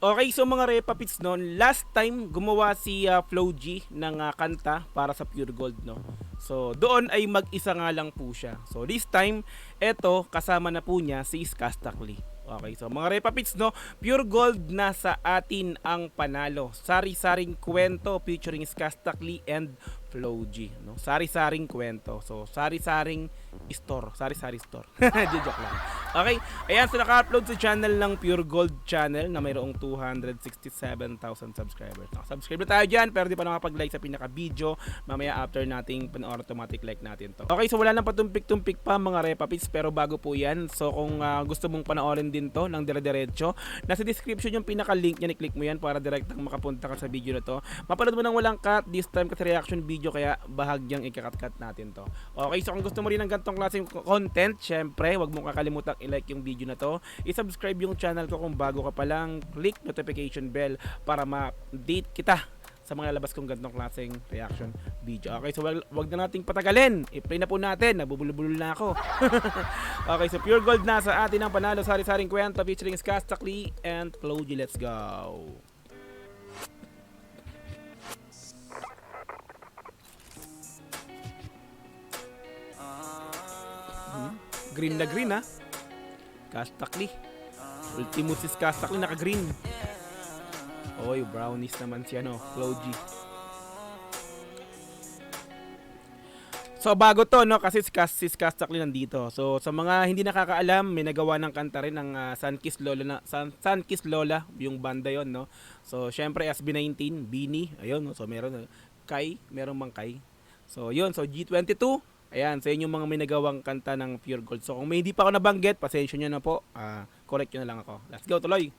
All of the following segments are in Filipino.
Okay, so mga Repapits, no, last time gumawa si Flo G ng kanta para sa Pure Gold, no. So doon ay mag-isa nga lang po siya. So this time, eto kasama na po niya si Skastakli. Okay, so mga Repapits, no, Pure Gold na sa atin ang panalo. Sari-saring kwento featuring Skastakli and Flo G, no. Sari-saring kwento. So sari-saring store, sari-sari store. Joke lang. Okay, ayan, so naka-upload sa channel ng Pure Gold channel na mayroong 267,000 subscribers. Subscribe na tayo dyan, pero di pa nakapag-like sa pinaka-video. Mamaya after nating pan-automatic like natin to. Okay, so wala nang patumpik-tumpik pa mga Repapits, pero bago po yan, so kung gusto mong panoorin din to ng dire-diretso, nasa description yung pinaka-link niya, i-click mo yan para direktang makapunta ka sa video na to. Mapanood mo nang walang cut, this time kasi reaction video, kaya bahagyang ikakat-cut natin to. Okay, so kung gusto mo rin ng ganitong klaseng content, syempre, wag mong kakalimutan i-like yung video na to, i-subscribe yung channel ko kung bago ka pa lang, click notification bell para ma-update kita sa mga labas kong ganitong klaseng reaction video. Okay, so wag na nating patagalin, i-play na po natin, nabubulol-bulol na ako. Okay, so Pure Gold na sa atin ang panalo, sari-saring kwento featuring Skastakli and Flo G. Let's go. Green na green, ha. Skastakli. Ultimo si Skastakli, naka-green. Oy, brownies naman siya, no. Flo G. So bago to, no, kasi si Skastakli nandito. So sa mga hindi nakakaalam, may nagawa ng kanta rin ng Sunkiss Lola, Sunkiss Lola, yung banda yon, no. So syempre SB19, Bini, ayun, no? So meron Kai, meron mang Kai. So yun, so G22. Ayan, sa inyo mga may nagawang kanta ng Pure Gold. So kung may hindi pa ako nabanggit, pasensya nyo na po. Correct nyo na lang ako. Let's go, tuloy.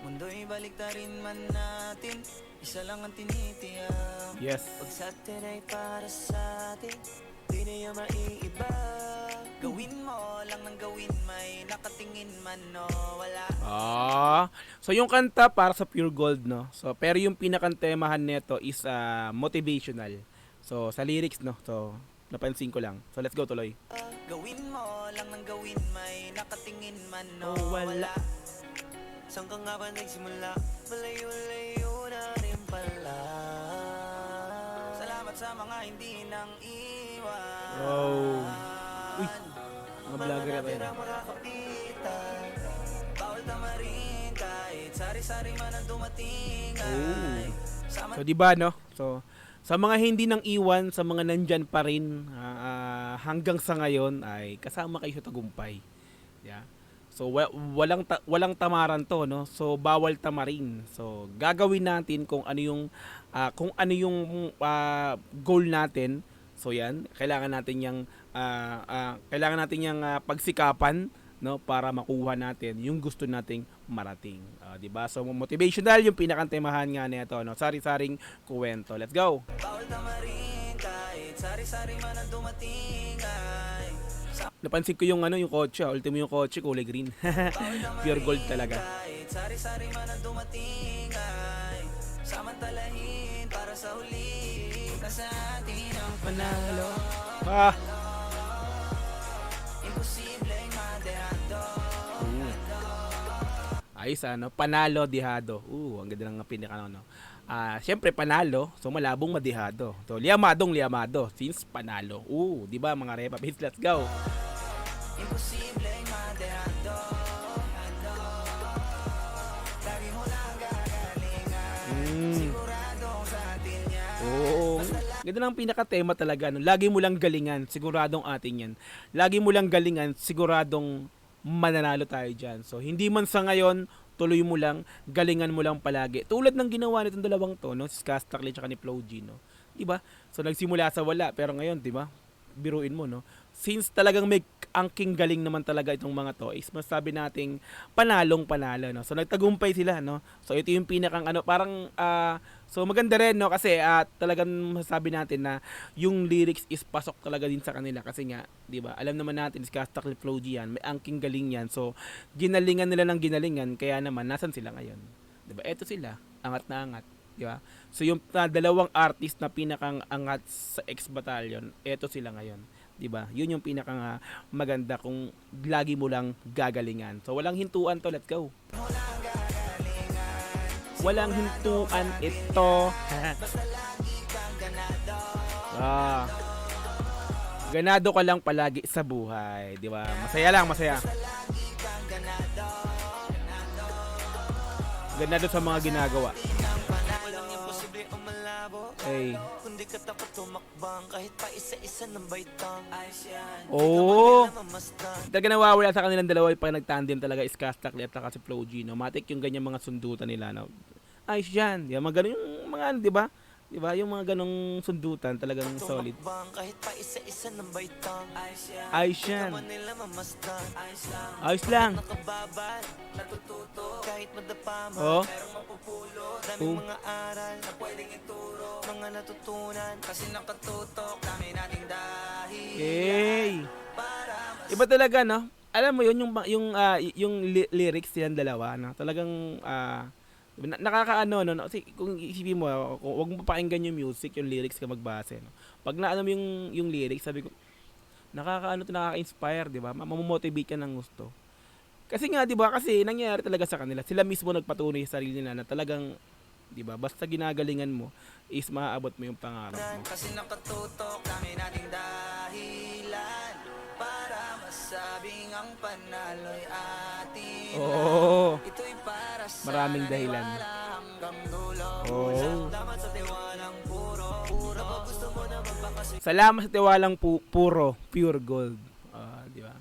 Mundo'y baliktarin man natin, isa lang ang tinitiyak. Yes. Pag sa atin ay para sa atin, di niya maiiba. Gawin mo lang ng gawin, may nakatingin man o wala. So yung kanta para sa Pure Gold, no. So pero yung pinakantemahan nito is motivational. So sa lyrics, no. So napansin ko lang. So let's go, tuloy. Gawin mo lang ng gawin, may nakatingin man o wala. wala. Saan ka nga ba nagsimula? Malayo-layo na rin pala. Salamat sa mga hindi nang iwan. Wow. Uy, mga vlogger na tayo. Bawal tamarin kahit sari-sari man ang dumating. So diba, no? So sa mga hindi nang iwan, sa mga nandyan pa rin hanggang sa ngayon ay kasama kayo sa tagumpay. Yeah. So walang tamaran to, no. So bawal tamarin. So gagawin natin kung ano yung goal natin. So yan, kailangan natin yang pagsikapan, no, para makuha natin yung gusto nating marating. 'Di ba? So motivational yung pinakantemahan nga nito, no. Sari-saring kwento. Let's go. Bawal tamarin kahit sari-sari man ang dumating. Napansin ko yung kotse, ultimo yung kotse kulay green. Pure gold talaga. Kahit sari-sari man ang dumating ay samantalahin para sa huli. Nasa atin ang panalo. Imposibleng madehado. Ayos, panalo dihado. Ang ganda ng pinaka, no. Siyempre panalo, so malabong madihado. So liamadong liamado since panalo. Di ba mga Repapits, let's go. Imposibleng madehado. Lagi mo lang gagalingan. Siguradong sa atin yan. Ganda ng pinaka-tema talaga, no. Lagi mo lang galingan, siguradong atin yan. Lagi mo lang galingan, siguradong mananalo tayo dyan. So hindi man sa ngayon, tuloy mo lang, galingan mo lang palagi. Tulad ng ginawa nitong dalawang to, no, si Skastakli at ni Flo G, no. 'Di ba? So nagsimula sa wala, pero ngayon, 'di ba? Biruin mo, no. Since talagang may angking galing naman talaga itong mga to, is masabi nating panalong panalo, no. So nagtagumpay sila, no. So ito yung pinakang parang so maganda rin, no, kasi talagang masasabi natin na yung lyrics is pasok talaga din sa kanila kasi nga, 'di ba? Alam naman natin si Skastakli, Flo G yan, may angking galing yan. So ginalingan nila ng ginalingan, kaya naman nasan sila ngayon? 'Di ba? Eto sila, angat na angat. di ba? So yung dalawang artist na pinakang angat sa X Battalion, eto sila ngayon, di ba? Yun yung pinakang maganda kung lagi mo lang gagalingan. So walang hintuan to, let's go. Walang hintuan ito. Ganado ka lang palagi sa buhay, di ba? Masaya lang, masaya. Ganado sa mga ginagawa. Walang imposible o malabo. Hey. Kundi ka takot tumakbang kahit pa isa-isa ng baitang. Ayos yan. Oo. Mamasdan. Talaga nawawala sa kanilang dalawa pag nagtandem talaga is Castakli at saka si Flo G, no? Matik yung ganyan mga sundutan nila, no? Ayos yan. Yung mga ganun yung mga ano, di ba? Di ba? Yung mga ganong sundutan talagang solid. Tumakbang kahit pa isa-isa ng baitang. Ayos yan. Ayos yan. Di ka man nila mamasdan. Ayos lang. Ayos lang. Nakababad, natututo. Kahit madapa man, Oh. merong mapupulot. Daming mga aral na pwedeng ituro. Mga natutunan kasi nakatutok. Dami nating dahil. Hey. Para mas Iba talaga, no? Alam mo yun, yung lyrics yan dalawa, no? Talagang nakakaano, no? Kasi kung isipin mo, huwag mo pakinggan yung music, yung lyrics ka magbase, no? Pag naano mo yung lyrics, sabi ko, nakakaano to, nakaka-inspire, di ba? Mamomotivate ka ng gusto. Kasi nga, di ba? Kasi nangyayari talaga sa kanila. Sila mismo nagpatunay sa sarili nila na talagang, di ba? Basta ginagalingan mo is maaabot mo yung pangarap mo. kasi nakatutok. Dami nating dahilan para masabing ang panalo'y atin. Oo. Ito'y para sa Maraming dahilan. hanggang dulo. Oo. Salamat sa tiwalang puro. Puro pag gusto mo na magpakasi. Salamat sa tiwalang puro, pure gold. Di ba?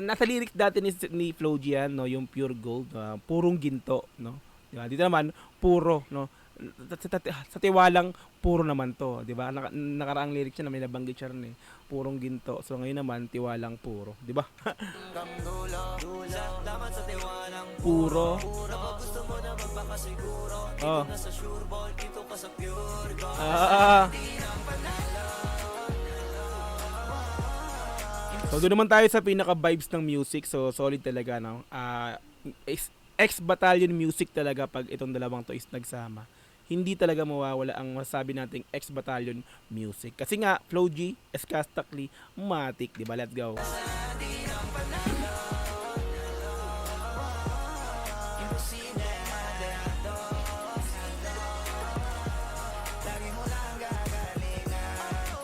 Nasa lyrics dati ni Flo G yan, no, yung pure gold, purong ginto, no? Di ba? Dito naman puro, no? Sa tiwalang puro naman to, di ba? Nakaraang lyrics siya na may nabanggit siya rin, eh. Purong ginto. So ngayon naman tiwalang puro, di ba? Hanggang dulo. Salamat sa tiwalang Puro. puro. Pag gusto mo na magpakasiguro. Dito Oh. na sa sure ball. Dito ka sa pure gold. So doon naman tayo sa pinaka vibes ng music. So solid talaga, no. X Battalion music talaga pag itong dalawang to is nagsama. Hindi talaga mawawala ang masabi nating X Battalion music. Kasi nga Flo G, Castakli, matik, di ba? Let's go.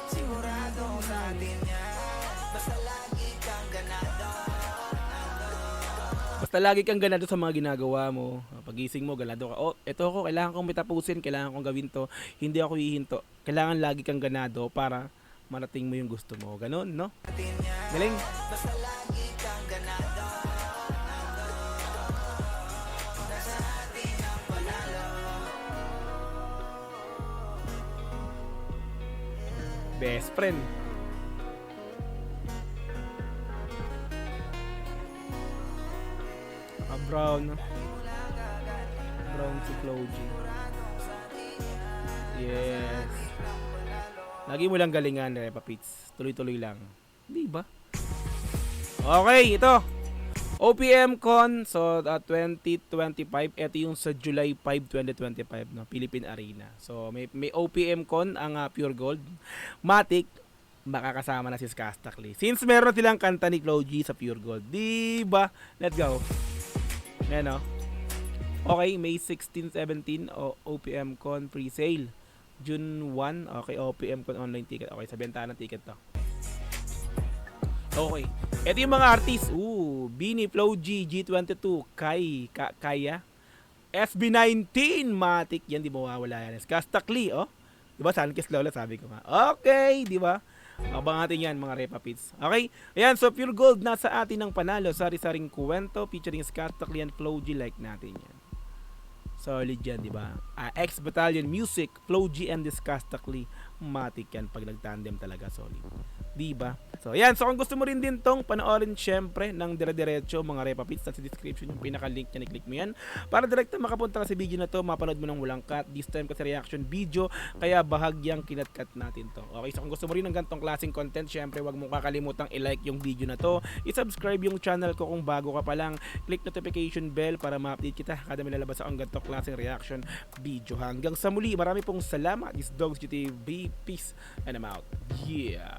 Siguradong sa atin yan. Basta lagi kang ganado. Basta lagi kang ganado sa mga ginagawa mo. Pagising mo, ganado ka. Oh, eto ako, kailangan kong mitapusin, kailangan kong gawin to. Hindi ako hihinto. Kailangan lagi kang ganado para marating mo yung gusto mo. Ganon, no? Galing. Basta lagi kang ganado. Nasa atin ang panalo. Best friend. Brown. Brown si Flo G. Yes. Lagi mo lang galingan, Repa Pits. Tuloy-tuloy lang. Di ba? Okay, ito. OPM Con, so 2025, ito yung sa July 5, 2025, no, Philippine Arena. So may OPM Con ang Pure Gold. Matic, makakasama na si Castakli. Since meron silang kanta ni Flo G sa Pure Gold. Di ba? Let's go. Yan, no? Okay, May 16, 17, OPM Con pre-sale. June 1, okay, OPM Con online ticket. Okay, sa bentahan ng ticket to. Okay. Ito yung mga artist. Bini, Flo G, G22, Kaya, SB19, Matic, yan, di mawawala yan. Castakli, oh. Di ba, Sunkist Lola, sabi ko nga. Okay, di ba? Abang natin yan, mga Repa Pits. Okay? Ayan, so Pure Gold, nasa atin ang panalo. Sari-saring kwento, featuring Castakli and Flo G, like natin yan. Solid yan, di ba? X Battalion Music, Flo G and Castakli, matik yan pag nag-tandem talaga, solid. Diba? So, ayan. So, kung gusto mo rin din tong panoorin syempre ng dire-diretso mga Repa Pits, sa description yung pinaka-link niya, i-click mo yan para direkta makapunta ka sa video na to, mapanood mo ng walang cut. This time kasi reaction video, kaya bahagyang kinat-cut natin to. Okay, so kung gusto mo rin ng ganitong klaseng content, syempre wag mong kakalimutang i-like yung video na to, i-subscribe yung channel ko kung bago ka pa lang, click notification bell para ma-update kita kada may lalabas akong ganitong klaseng reaction video. Hanggang sa muli, marami pong salamat. This Dogs GTV, peace and I'm out. Yeah.